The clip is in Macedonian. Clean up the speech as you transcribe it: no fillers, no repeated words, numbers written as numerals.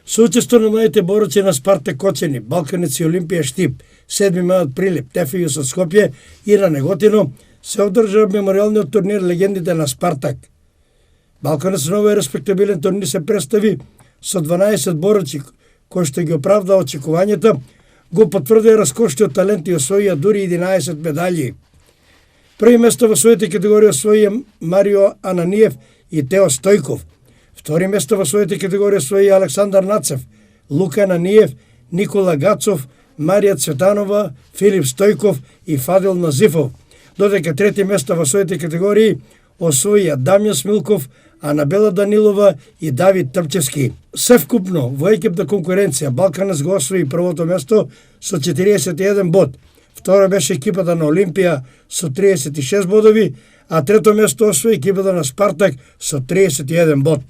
Со учество на младите борци на Спартак Кочени, Балканец и Олимпија Штип, 7 мајот Прилеп, Тефијус од Скопје и на Неготино, се одржа меморијалниот турнир Легендите на Спартак. Балканец на овој респектабилен турнир се представи со 12 борци, кои што ги оправдаа очекувањата, го потврдија раскошниот талент и освоија дури 11 медаљи. Први место во своите категории освоија Марио Ананиев и Тео Стојков. Втори место во своите категории освоија Александар Нацев, Лука Ананиев, Никола Гацов, Марија Цветанова, Филип Стојков и Фадил Назифов, додека трети место во своите категории освоија Дамјан Смилков, Анабела Данилова и Давид Трпчевски. Севкупно во екипна конкуренција Балканец го освои првото место со 41 бод. Втора беше екипата на Олимпија со 36 бодови, а трето место освои екипата на Спартак со 31 бод.